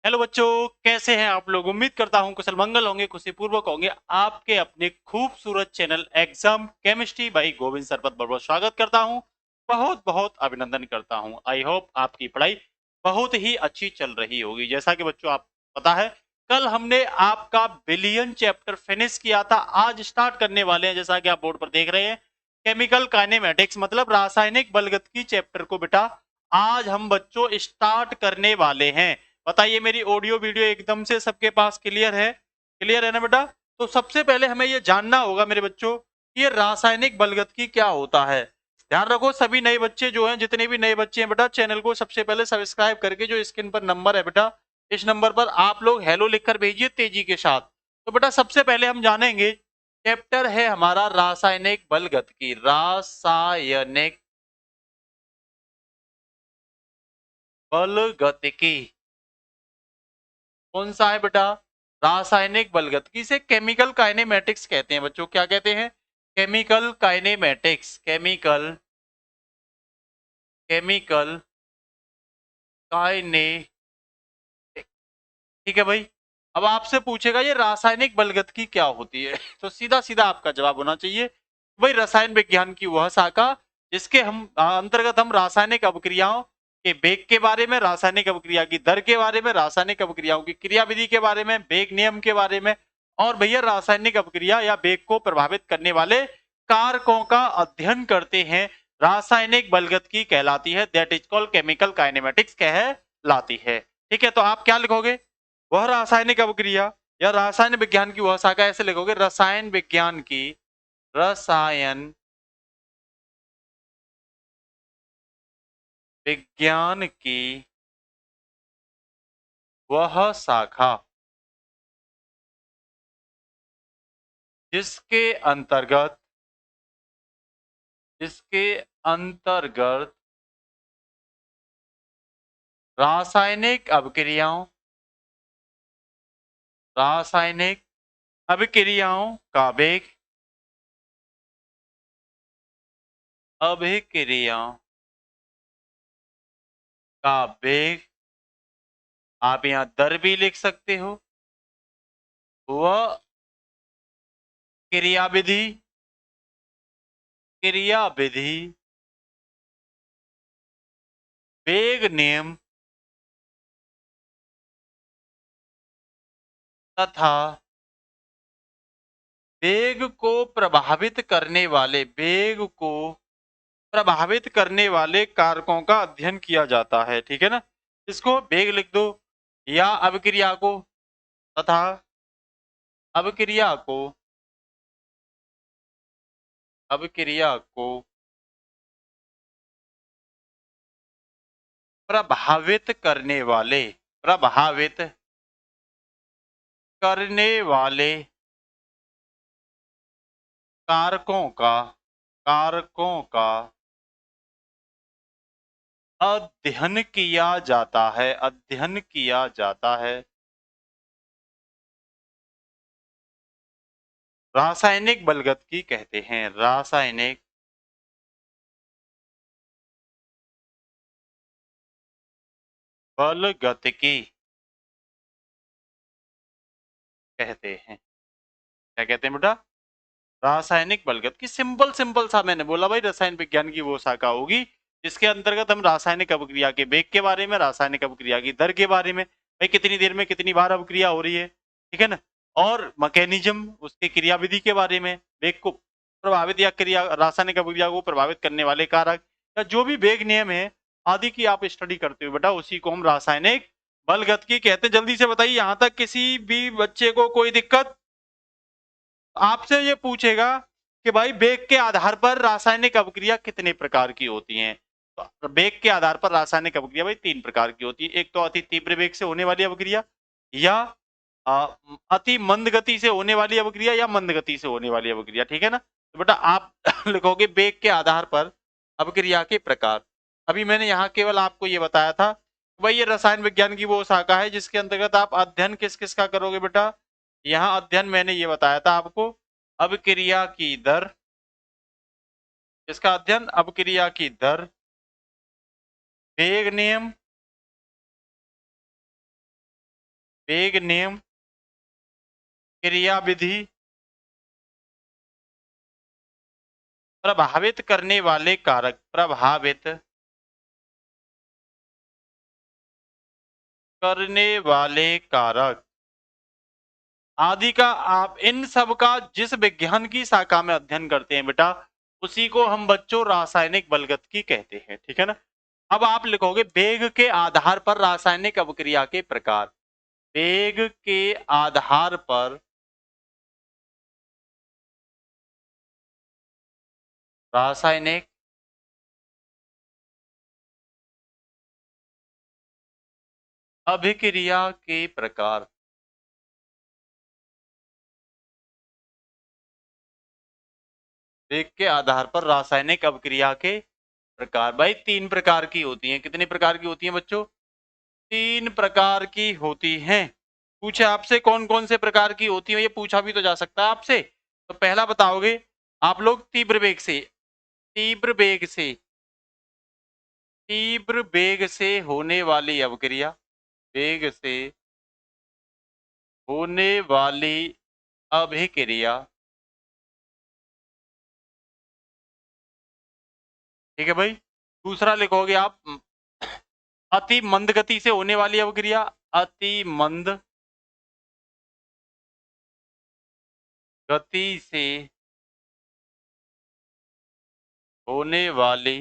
Hello बच्चों, कैसे हैं आप लोग। उम्मीद करता हूं कुशल मंगल होंगे, खुशीपूर्वक होंगे। आपके अपने खूबसूरत channel exam chemistry by Govind sir पर बहुत बहुत स्वागत करता हूं। बहुत बहुत अभिनंदन करता हूं। आई होप आपकी पढ़ाई बहुत ही अच्छी चल रही होगी। जैसा कि बच्चों आप पता है, कल हमने आपका बिलियन चैप्टर फिनिश किया था। आज स्टार्ट करने वाले हैं, जैसा कि आप बोर्ड पर देख रहे हैं, केमिकल काइनेमेटिक्स मतलब रासायनिक बलगतिकी चैप्टर को बेटा आज हम बच्चों स्टार्ट करने वाले हैं। बताइए मेरी ऑडियो वीडियो एकदम से सबके पास क्लियर है ना बेटा। तो सबसे पहले हमें यह जानना होगा मेरे बच्चों कि ये रासायनिक बलगतिकी क्या होता है। ध्यान रखो सभी नए बच्चे जो हैं, जितने भी नए बच्चे हैं बेटा, चैनल को सबसे पहले सब्सक्राइब करके जो स्क्रीन पर नंबर है बेटा, इस नंबर पर आप लोग हेलो लिखकर भेजिए तेजी के साथ। तो बेटा सबसे पहले हम जानेंगे, चैप्टर है हमारा रासायनिक बलगतिकी। रासायनिक बलगतिकी कौन सा है बेटा? रासायनिक बलगतिकी से केमिकल काइनेमेटिक्स कहते हैं बच्चों। क्या कहते हैं? Chemical kinematics. Chemical chemical kinetics. ठीक है भाई। अब आपसे पूछेगा ये रासायनिक बलगतिकी क्या होती है तो सीधा सीधा आपका जवाब होना चाहिए भाई, रसायन विज्ञान की वह शाखा जिसके हम अंतर्गत हम रासायनिक अभिक्रियाओं के वेग के बारे में, रासायनिक अभिक्रिया की दर के बारे में, रासायनिक अभिक्रियाओं की क्रियाविधि के बारे में, वेग नियम के बारे में, और भैया रासायनिक अभिक्रिया या वेग को प्रभावित करने वाले कारकों का अध्ययन करते हैं। रासायनिक बलगतिकी कहलाती है, that is called chemical kinematics कहलाती है। ठीक है, तो आप क्या लिखोगे? वह रासायनिक अभिक्रिया या रसायन विज्ञान की वह शाखा, ऐसे लिखोगे रसायन विज्ञान की, रसायन विज्ञान की वह शाखा जिसके अंतर्गत जिसके अंतर्गत रासायनिक अभिक्रियाओं रासायनिक अभिक्रियाओं का वेग अभिक्रियाओं का वेग, आप यहां दर भी लिख सकते हो, वह क्रियाविधि क्रियाविधि वेग नियम तथा वेग को प्रभावित करने वाले कारकों का अध्ययन किया जाता है। ठीक है ना, इसको वेग लिख दो, या अभिक्रिया को तथा अभिक्रिया को अभिक्रिया को प्रभावित करने वाले कारकों का अध्ययन किया जाता है। रासायनिक बलगतिकी कहते हैं, रासायनिक बलगतिकी कहते हैं। क्या कहते हैं बेटा? रासायनिक बलगतिकी। सिंपल सिंपल सा मैंने बोला भाई, रसायन विज्ञान की वो शाखा होगी जिसके अंतर्गत हम रासायनिक अभिक्रिया के वेग के बारे में, रासायनिक अभिक्रिया की दर के बारे में, भाई कितनी देर में कितनी बार अभिक्रिया हो रही है, ठीक है ना, और मैकेनिज्म उसके क्रियाविधि के बारे में, वेग को प्रभावित या क्रिया रासायनिक अभिक्रिया को प्रभावित करने वाले कारक या जो भी वेग नियम है आदि की आप स्टडी करते हो बेटा, उसी को हम रासायनिक बलगतिकी कहते हैं। जल्दी से बताइए, यहां तक किसी भी बच्चे को कोई दिक्कत? आपसे ये पूछेगा कि भाई वेग के आधार पर रासायनिक अभिक्रिया कितने प्रकार की होती हैं। तो वेग के आधार पर रासायनिक अभिक्रिया भाई तीन प्रकार की होती है। एक तो अति तीव्र वेग से होने वाली अभिक्रिया, या अति मंद गति से होने वाली अभिक्रिया, या मंद गति से होने वाली अभिक्रिया। ठीक है ना, तो बेटा आप लिखोगे वेग के आधार पर अभिक्रिया के प्रकार। अभी मैंने यहाँ केवल आपको ये बताया था भाई ये रसायन विज्ञान की वो शाखा है जिसके अंतर्गत आप अध्ययन किस किस का करोगे बेटा। यहाँ अध्ययन मैंने ये बताया था आपको, अभिक्रिया की दर, इसका अध्ययन अभिक्रिया की दर, वेग नियम वेग नियम, क्रिया विधि, प्रभावित करने वाले कारक, प्रभावित करने वाले कारक आदि का आप इन सब का जिस विज्ञान की शाखा में अध्ययन करते हैं बेटा, उसी को हम बच्चों रासायनिक बलगतिकी कहते हैं। ठीक है ना। अब आप लिखोगे वेग के आधार पर रासायनिक अभिक्रिया के प्रकार। वेग के आधार पर रासायनिक अभिक्रिया के प्रकार। वेग के आधार पर रासायनिक अभिक्रिया के प्रकार भाई 3 प्रकार की होती हैं। कितनी प्रकार की होती हैं बच्चों? 3 प्रकार की होती हैं। पूछे आपसे कौन कौन से प्रकार की होती है, ये पूछा भी तो जा सकता है आपसे। तो पहला बताओगे आप लोग, तीव्र वेग से, तीव्र वेग से, तीव्र वेग से होने वाली अभिक्रिया, वेग से होने वाली अभिक्रिया। ठीक है भाई। दूसरा लिखोगे आप अति मंद गति से होने वाली अभिक्रिया, अति मंद गति से होने वाली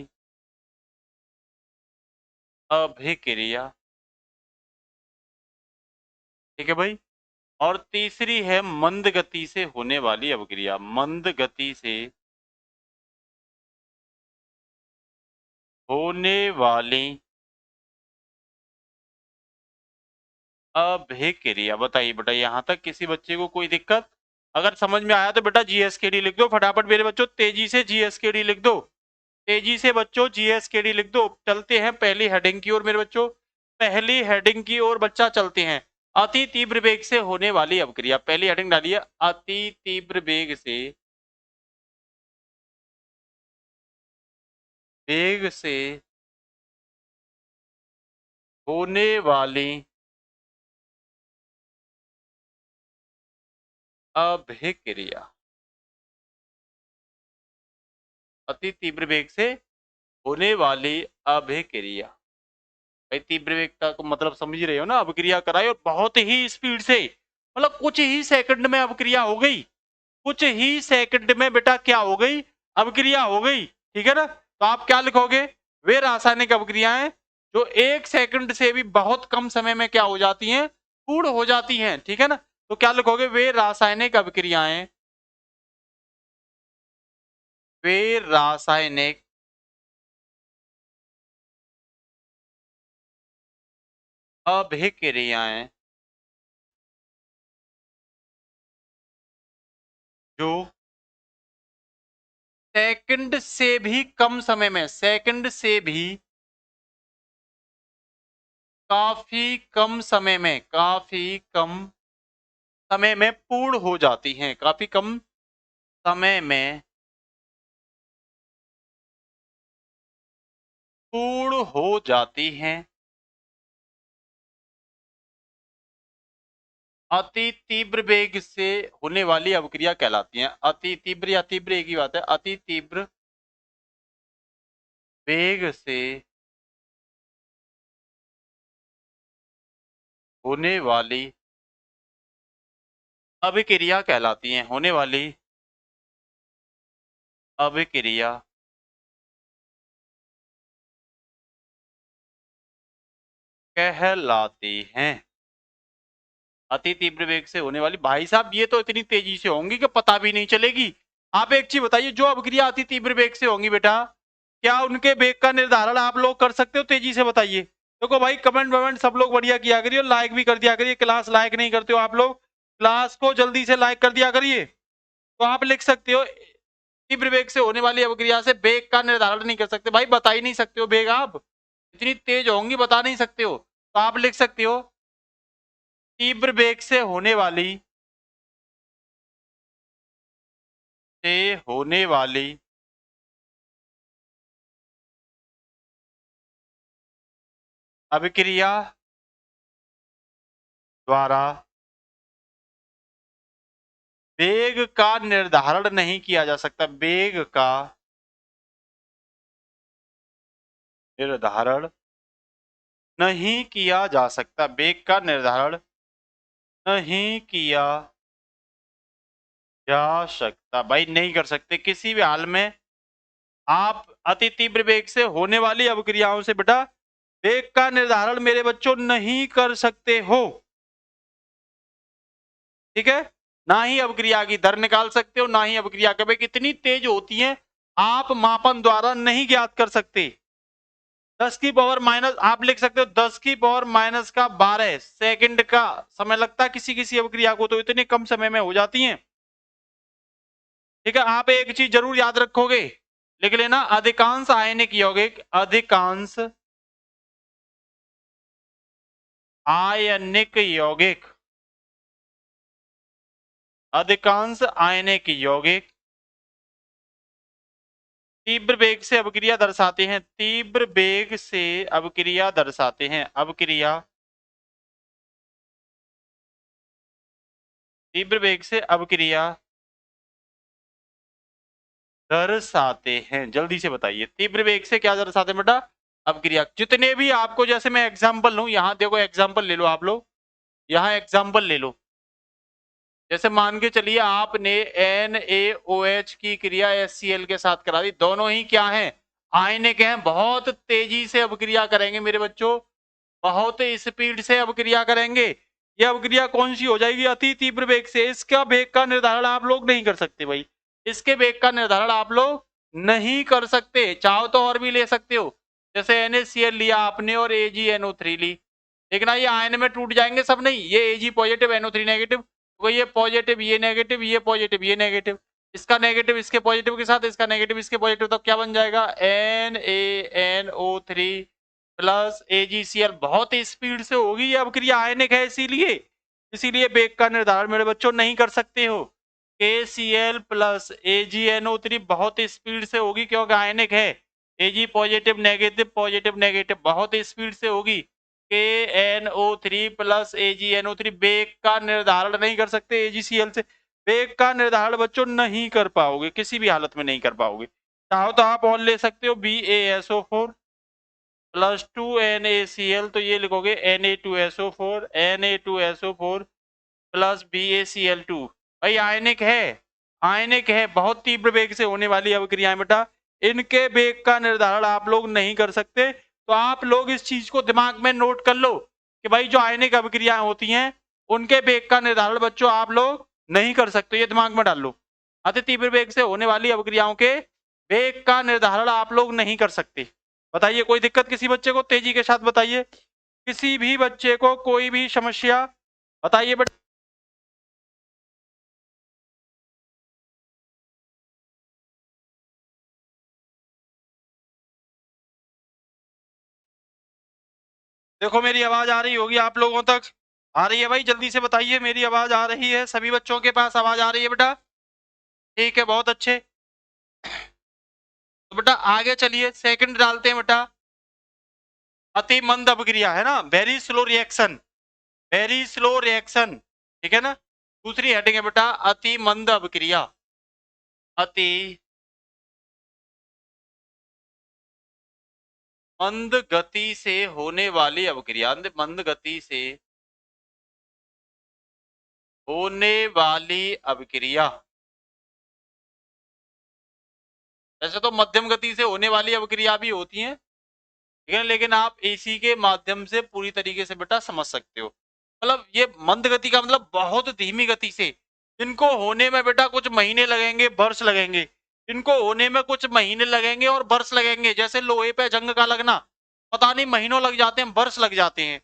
अभिक्रिया। ठीक है भाई। और तीसरी है मंद गति से होने वाली अभिक्रिया, मंद गति से होने वाली अभिक्रिया। बताइए बेटा, यहां तक किसी बच्चे को कोई दिक्कत? अगर समझ में आया तो बेटा जीएसकेडी लिख दो फटाफट मेरे बच्चों, तेजी से जीएसकेडी लिख दो, तेजी से बच्चों जीएसकेडी लिख दो। चलते हैं पहली हेडिंग की ओर मेरे बच्चों, पहली हेडिंग की ओर बच्चा चलते हैं। अति तीव्र वेग से होने वाली अभिक्रिया, पहली हेडिंग डालिए, अति तीव्र वेग से, वेग से होने वाली अभिक्रिया, अति तीव्र वेग से होने वाली अभिक्रिया। भाई तीव्र वेग का मतलब समझ ही रहे हो ना, अभिक्रिया कराई और बहुत ही स्पीड से, मतलब कुछ ही सेकंड में अभिक्रिया हो गई, कुछ ही सेकंड में बेटा क्या हो गई? अभिक्रिया हो गई। ठीक है ना। तो आप क्या लिखोगे? वे रासायनिक अभिक्रियाएं जो 1 सेकंड से भी बहुत कम समय में क्या हो जाती हैं? पूर्ण हो जाती हैं। ठीक है ना। तो क्या लिखोगे? वे रासायनिक अभिक्रियाएं, वे रासायनिक अभिक्रियाएं जो सेकंड से भी कम समय में, सेकंड से भी काफी कम समय में, काफी कम समय में पूर्ण हो जाती हैं, काफी कम समय में पूर्ण हो जाती हैं। अति तीव्र वेग से होने वाली अभिक्रिया कहलाती हैं। अति तीव्र या तीव्र एक ही बात है। अति तीव्र वेग से होने वाली अभिक्रिया कहलाती हैं, होने वाली अभिक्रिया कहलाती हैं। अति तीव्र वेग से होने वाली, भाई साहब ये तो इतनी तेजी से होंगी कि पता भी नहीं चलेगी। आप एक चीज बताइए, जो अभिक्रिया अति तीव्र वेग से होंगी बेटा, क्या उनके वेग का निर्धारण आप लोग कर सकते हो? तेजी से बताइए। देखो भाई कमेंट वमेंट सब लोग बढ़िया किया करिए और लाइक भी कर दिया करिए। क्लास लाइक नहीं करते हो आप लोग, क्लास को जल्दी से लाइक कर दिया करिए। तो आप लिख सकते हो तीव्र वेग से होने वाली अभिक्रिया से वेग का निर्धारण नहीं कर सकते। भाई बता ही नहीं सकते हो वेग, आप इतनी तेज होंगी बता नहीं सकते हो। तो आप लिख सकते हो तीव्र वेग से होने वाली, से होने वाली अभिक्रिया द्वारा वेग का निर्धारण नहीं किया जा सकता। वेग का निर्धारण नहीं किया जा सकता। वेग का निर्धारण नहीं किया जा सकता। भाई नहीं कर सकते किसी भी हाल में। आप अति तीव्र वेग से होने वाली अवक्रियाओं से बेटा वेग का निर्धारण मेरे बच्चों नहीं कर सकते हो। ठीक है, ना ही अवक्रिया की दर निकाल सकते हो, ना ही अवक्रिया का वेग कितनी तेज होती है आप मापन द्वारा नहीं ज्ञात कर सकते। 10 की पावर माइनस आप लिख सकते हो 10 की पावर माइनस का 12 सेकंड का समय लगता है किसी किसी अवक्रिया को, तो इतने कम समय में हो जाती हैं। ठीक है, आप एक चीज जरूर याद रखोगे, लिख लेना, अधिकांश आयनिक यौगिक, अधिकांश आयनिक यौगिक, अधिकांश आयनिक यौगिक तीव्र वेग से अवक्रिया दर्शाते हैं। तीव्र वेग से अवक्रिया दर्शाते हैं। अवक्रिया तीव्र वेग से अवक्रिया दर्शाते हैं। जल्दी से बताइए तीव्र वेग से क्या दर्शाते हैं बेटा? अवक्रिया। जितने भी आपको, जैसे मैं एग्जांपल लूं, यहां देखो एग्जांपल ले लो आप लोग, यहां एग्जांपल ले लो। जैसे मान के चलिए आपने NaOH की क्रिया HCl के साथ करा दी, दोनों ही क्या हैं? आयनिक हैं, बहुत तेजी से अवक्रिया करेंगे मेरे बच्चों, बहुत स्पीड से अवक्रिया करेंगे। ये अवक्रिया कौन सी हो जाएगी? अति तीव्र वेग से। इसका वेग का निर्धारण आप लोग नहीं कर सकते भाई, इसके वेग का निर्धारण आप लोग नहीं कर सकते। चाहो तो और भी ले सकते हो, जैसे NaCl लिया आपने और AgNO3 ली, लेकिन ये आयन में टूट जाएंगे सब नहीं, ये Ag पॉजिटिव NO3 नेगेटिव, तो ये पॉजिटिव ये नेगेटिव, ये पॉजिटिव ये नेगेटिव, इसका नेगेटिव इसके पॉजिटिव के साथ, इसका नेगेटिव इसके पॉजिटिव, तो क्या बन जाएगा? NaNO3 plus AgCl। बहुत स्पीड से होगी ये अवक्रिया, आयनिक है इसीलिए, इसीलिए वेग का निर्धारण मेरे बच्चों नहीं कर सकते हो। KCl प्लस AgNO3 बहुत स्पीड से होगी क्योंकि आयनिक है। Ag पॉजिटिव नेगेटिव बहुत स्पीड से होगी। KNO3 प्लस AgNO3 वेग का निर्धारण नहीं कर सकते AgCl से। वेग का निर्धारण बच्चों नहीं कर पाओगे, किसी भी हालत में नहीं कर पाओगे। चाहो तो आप और ले सकते हो BaSO4 प्लस 2NaCl, तो ये लिखोगे Na2SO4 Na2SO4 प्लस BaCl2। भाई आयनिक है, आयनिक है, बहुत तीव्र वेग से होने वाली अवक्रियाएं बेटा, इनके वेग का निर्धारण आप लोग नहीं कर सकते। तो आप लोग इस चीज को दिमाग में नोट कर लो कि भाई जो आयनिक अवक्रियाएं होती हैं उनके वेग का निर्धारण बच्चों आप लोग नहीं कर सकते, ये दिमाग में डाल लो। अति तीव्र वेग से होने वाली अवक्रियाओं के वेग का निर्धारण आप लोग नहीं कर सकते। बताइए कोई दिक्कत किसी बच्चे को? तेजी के साथ बताइए, किसी भी बच्चे को कोई भी समस्या बताइए बेटा। देखो मेरी आवाज आ रही होगी आप लोगों तक, आ रही है भाई? जल्दी से बताइए मेरी आवाज आ रही है? सभी बच्चों के पास आवाज आ रही है बेटा? ठीक है, बहुत अच्छे। तो बेटा आगे चलिए, सेकंड डालते हैं बेटा, अति मंद अभिक्रिया है ना, very slow reaction, very slow reaction, ठीक है ना। दूसरी हेडिंग है बेटा अति मंद अभिक्रिया, अति मंद गति से होने वाली अभिक्रिया, मंद गति से होने वाली अभिक्रिया। वैसे तो मध्यम गति से होने वाली अभिक्रिया भी होती हैं, ठीक है, लेकिन आप इसी के माध्यम से पूरी तरीके से बेटा समझ सकते हो। मतलब ये मंद गति का मतलब बहुत धीमी गति से, इनको होने में बेटा कुछ महीने लगेंगे, वर्ष लगेंगे, इनको होने में कुछ महीने लगेंगे और वर्ष लगेंगे। जैसे लोहे पे जंग का लगना, पता नहीं महीनों लग जाते हैं, वर्ष लग जाते हैं।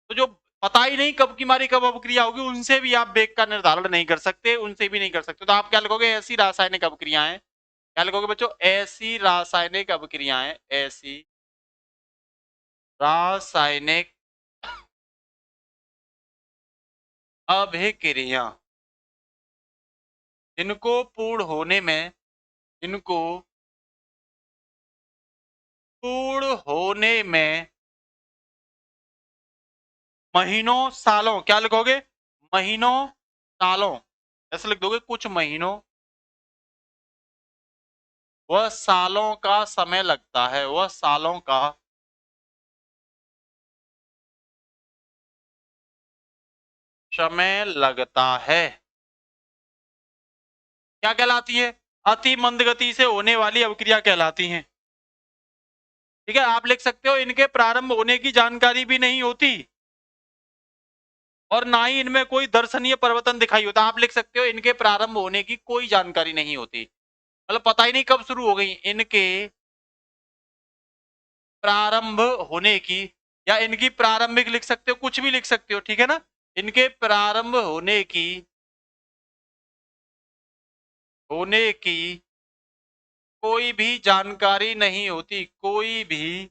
तो जो पता ही नहीं कब की मारी कब अभिक्रिया होगी, उनसे भी आप वेग का निर्धारण नहीं कर सकते, उनसे भी नहीं कर सकते। तो आप क्या लिखोगे? ऐसी रासायनिक अभिक्रियाएं, क्या लिखोगे बच्चों? ऐसी रासायनिक अभिक्रियाएं, ऐसी रासायनिक अभिक्रिया जिनको पूर्ण होने में, इनको पूर्ण होने में महीनों सालों, क्या लिखोगे? महीनों सालों, ऐसे लिख दोगे, कुछ महीनों वह सालों का समय लगता है, वह सालों का समय लगता है। क्या कहलाती है? अति मंद गति से होने वाली अभिक्रिया कहलाती हैं। ठीक है, आप लिख सकते हो इनके प्रारंभ होने की जानकारी भी नहीं होती और ना ही इनमें कोई दर्शनीय परिवर्तन दिखाई होता। आप लिख सकते हो इनके प्रारंभ होने की कोई जानकारी नहीं होती, मतलब पता ही नहीं कब शुरू हो गई इनके प्रारंभ होने की, या इनकी प्रारंभिक लिख सकते हो, कुछ भी लिख सकते हो, ठीक है ना। इनके प्रारंभ होने की कोई भी जानकारी नहीं होती, कोई भी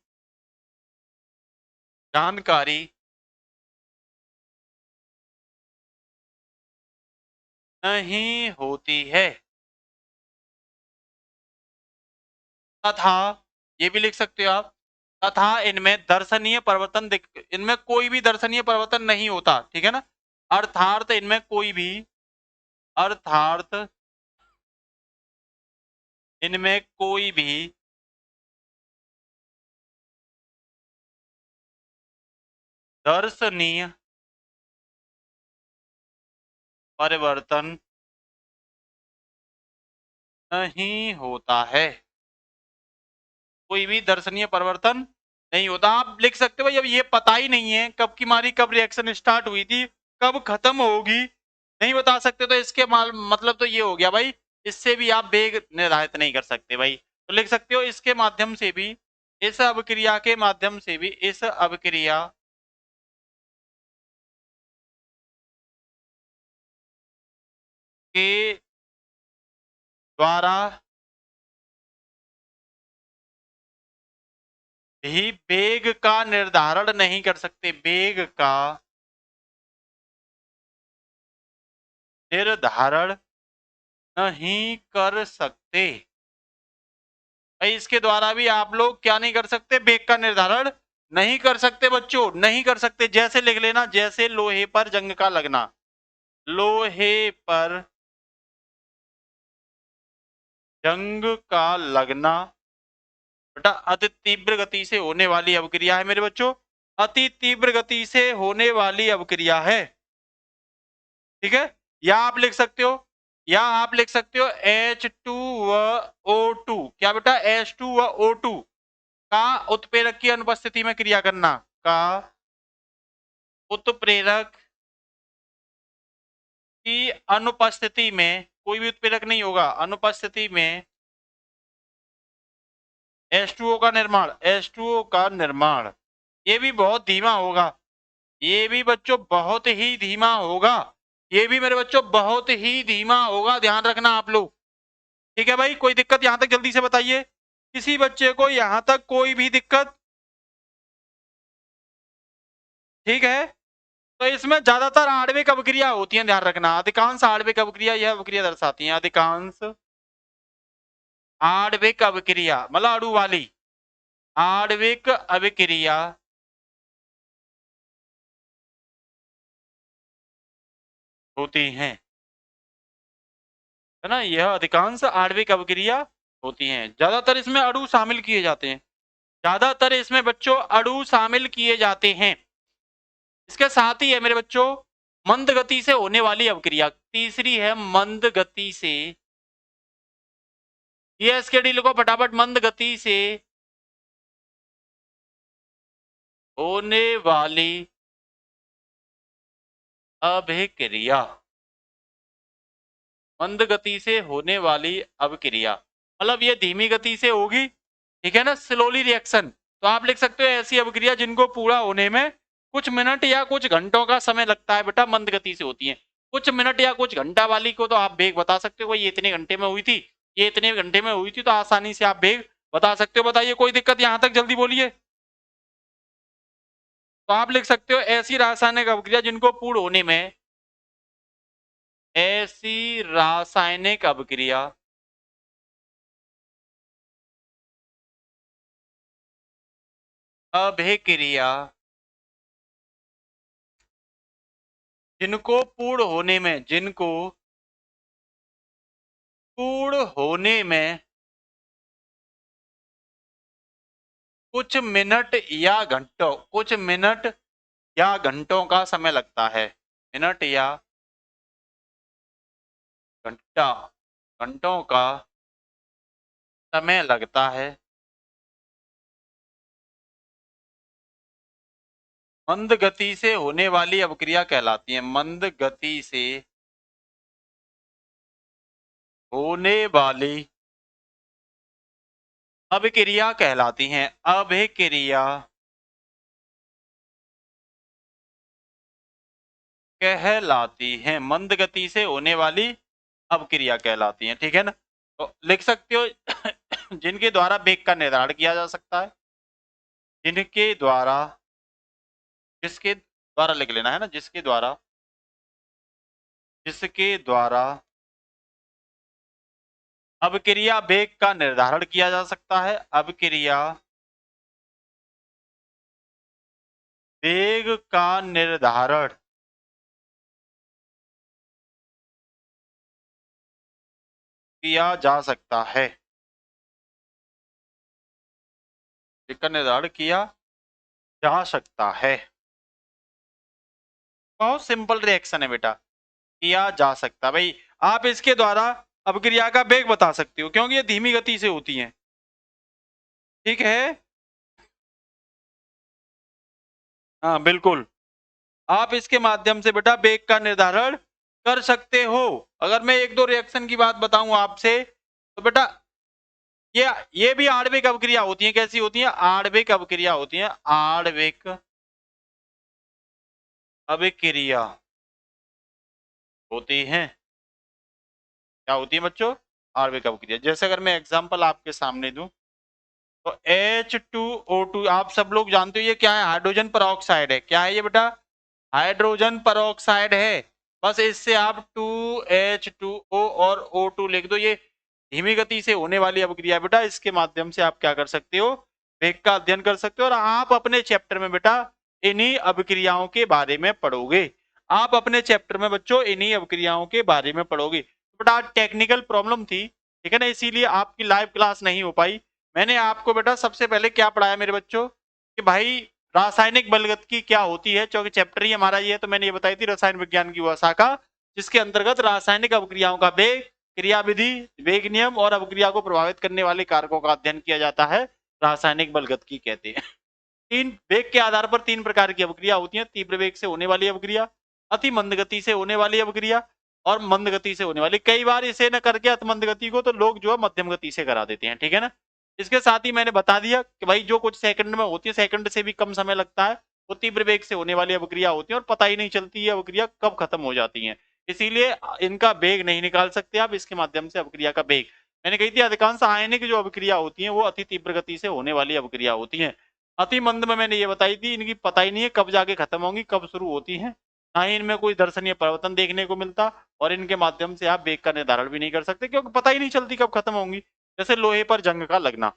जानकारी नहीं होती है, तथा ये भी लिख सकते हो आप, तथा इनमें दर्शनीय परिवर्तन इनमें कोई भी दर्शनीय परिवर्तन नहीं होता, ठीक है ना। अर्थात इनमें कोई भी, अर्थात इनमें कोई भी दर्शनीय परिवर्तन नहीं होता है, कोई भी दर्शनीय परिवर्तन नहीं होता। आप लिख सकते हो भाई, अब ये पता ही नहीं है कब की मारी, कब रिएक्शन स्टार्ट हुई थी, कब खत्म होगी, नहीं बता सकते, तो इसके मतलब तो ये हो गया भाई, इससे भी आप वेग निर्धारित नहीं कर सकते भाई। तो लिख सकते हो इसके माध्यम से भी, इस अभिक्रिया के माध्यम से भी, इस अभिक्रिया के द्वारा भी वेग का निर्धारण नहीं कर सकते, वेग का निर्धारण नहीं कर सकते भाई। इसके द्वारा भी आप लोग क्या नहीं कर सकते, वेग का निर्धारण नहीं कर सकते बच्चों, नहीं कर सकते। जैसे लिख लेना, जैसे लोहे पर जंग का लगना, लोहे पर जंग का लगना बेटा अति तीव्र गति से होने वाली अभिक्रिया है मेरे बच्चों, अति तीव्र गति से होने वाली अभिक्रिया है, ठीक है। या आप लिख सकते हो, या आप लिख सकते हो H2 व O2, क्या बेटा, H2 व O2 का उत्प्रेरक की अनुपस्थिति में क्रिया करना, का उत्प्रेरक की अनुपस्थिति में, कोई भी उत्प्रेरक नहीं होगा, अनुपस्थिति में H2O का निर्माण, H2O का निर्माण, ये भी बहुत धीमा होगा, ये भी बच्चों बहुत ही धीमा होगा, ये भी मेरे बच्चों बहुत ही धीमा होगा, ध्यान रखना आप लोग, ठीक है भाई। कोई दिक्कत यहां तक जल्दी से बताइए, किसी बच्चे को यहां तक कोई भी दिक्कत? ठीक है, तो इसमें ज्यादातर आणविक अभिक्रिया होती है, ध्यान रखना, अधिकांश आणविक अभिक्रिया यह अभिक्रिया दर्शाती है, अधिकांश आणविक अभिक्रिया मतलब अणु वाली आणविक अभिक्रिया होती हैं, है ना, यह अधिकांश आणविक अभिक्रिया होती हैं, ज्यादातर इसमें अणु शामिल किए जाते हैं, ज्यादातर इसमें बच्चों अणु शामिल किए जाते हैं। इसके साथ ही है मेरे बच्चों मंद गति से होने वाली अभिक्रिया, तीसरी है मंद गति से, ये इसके डी लिखो फटाफट, मंद गति से होने वाली अभिक्रिया, मंद गति से होने वाली अभिक्रिया मतलब ये धीमी गति से होगी, ठीक है ना, स्लोली रिएक्शन। तो आप लिख सकते हो ऐसी अभिक्रिया जिनको पूरा होने में कुछ मिनट या कुछ घंटों का समय लगता है बेटा, मंद गति से होती है। कुछ मिनट या कुछ घंटा वाली को तो आप वेग बता सकते हो, ये इतने घंटे में हुई थी, ये इतने घंटे में हुई थी, तो आसानी से आप वेग बता सकते हो। बताइए कोई दिक्कत यहां तक, जल्दी बोलिए। तो आप लिख सकते हो ऐसी रासायनिक अभिक्रिया जिनको पूर्ण होने में, ऐसी रासायनिक अभिक्रिया अभिक्रिया जिनको पूर्ण होने में कुछ मिनट या घंटों का समय लगता है। मिनट या घंटों का समय लगता है। मंद गति से होने वाली अभिक्रिया कहलाती है। मंद गति से होने वाली अभिक्रिया कहलाती हैं। अभिक्रिया कहलाती हैं। मंद गति से होने वाली अभिक्रिया कहलाती हैं। ठीक है ना? तो लिख सकते हो जिनके द्वारा वेग का निर्धारण किया जा सकता है। जिसके द्वारा लिख लेना है ना, जिसके द्वारा अभिक्रिया वेग का निर्धारण किया जा सकता है। अभिक्रिया वेग का निर्धारण किया जा सकता है। वेग का निर्धारण किया जा सकता है। बहुत सिंपल रिएक्शन है बेटा, किया जा सकता। भाई आप इसके द्वारा अभिक्रिया का वेग बता सकते हो, क्योंकि ये धीमी गति से होती हैं। ठीक है, हाँ बिल्कुल, आप इसके माध्यम से बेटा वेग का निर्धारण कर सकते हो। अगर मैं एक दो रिएक्शन की बात बताऊं आपसे, तो बेटा ये भी आणविक अभिक्रिया होती है। कैसी होती है? आणविक अभिक्रिया होती है। आणविक अभिक्रिया होती है। क्या होती है बच्चों? आणविक अभिक्रिया। जैसे अगर मैं एग्जांपल आपके सामने दूं, तो H2O2 आप सब लोग जानते हो ये क्या है? हाइड्रोजन परऑक्साइड है। क्या है ये बेटा? हाइड्रोजन परऑक्साइड है। बस इससे आप 2H2O और O2 लिख दो। ये धीमी गति से होने वाली अभिक्रिया बेटा, इसके माध्यम से आप क्या कर सकते हो? वेग का अध्ययन कर सकते हो। और आप अपने चैप्टर में बेटा इन्हीं अभिक्रियाओं के बारे में पढ़ोगे। आप अपने चैप्टर में बच्चों इन्हीं अभिक्रियाओं के बारे में पढ़ोगे। बेटा आज टेक्निकल प्रॉब्लम थी, ठीक है ना, इसीलिए आपकी लाइव क्लास नहीं हो पाई। मैंने आपको बेटा सबसे पहले क्या पढ़ाया मेरे बच्चों, कि भाई रासायनिक बलगत क्या होती है, क्योंकि चैप्टर ही हमारा ये है। तो मैंने ये बताई थी रसायन विज्ञान की वह शाखा जिसके अंतर्गत रासायनिक अभिक्रियाओं का वेग, क्रिया विधि, वेग नियम और अभिक्रिया को प्रभावित करने वाले कारकों का अध्ययन किया जाता है, रासायनिक बलगत कहते हैं। तीन वेग के आधार पर तीन प्रकार की अभिक्रिया होती है। तीव्र वेग से होने वाली अभिक्रिया, अति मंद गति से होने वाली अभिक्रिया और मंद गति से होने वाली। कई बार इसे न करके अति मंद गति को तो लोग जो है मध्यम गति से करा देते हैं। ठीक है ना? इसके साथ ही मैंने बता दिया कि भाई जो कुछ सेकंड में होती है, सेकंड से भी कम समय लगता है, वो तीव्र वेग से होने वाली अभिक्रिया होती है और पता ही नहीं चलती है अभिक्रिया कब खत्म हो जाती है। इसीलिए इनका वेग नहीं निकाल सकते आप इसके माध्यम से अभिक्रिया का वेग। मैंने कही थी अधिकांश आयनिक जो अभिक्रिया होती है वो अति तीव्र गति से होने वाली अभिक्रिया होती है। अति मंद में मैंने ये बताई थी इनकी पता ही नहीं है कब जाके खत्म होंगी, कब शुरू होती है, ना ही इनमें कोई दर्शनीय परिवर्तन देखने को मिलता, और इनके माध्यम से आप वेग का निर्धारण भी नहीं कर सकते क्योंकि पता ही नहीं चलती कब खत्म होंगी, जैसे लोहे पर जंग का लगना।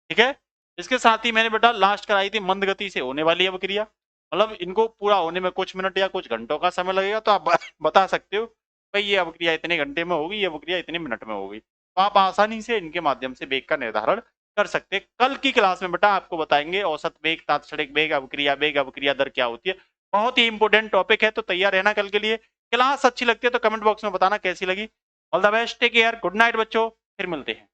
ठीक है, इसके साथ ही मैंने बेटा लास्ट कराई थी मंद गति से होने वाली अभिक्रिया, मतलब इनको पूरा होने में कुछ मिनट या कुछ घंटों का समय लगेगा, तो आप बता सकते हो भाई ये अभिक्रिया इतने घंटे में होगी, ये अभिक्रिया इतने मिनट में होगी। तो आप आसानी से इनके माध्यम से वेग का निर्धारण कर सकते हैं। कल की क्लास में बेटा आपको बताएंगे औसत वेग, तात्क्षणिक वेग, अभिक्रिया दर क्या होती है। बहुत ही इंपॉर्टेंट टॉपिक है, तो तैयार रहना कल के लिए। क्लास अच्छी लगती है तो कमेंट बॉक्स में बताना कैसी लगी। All the best, take care, good night बच्चों, फिर मिलते हैं।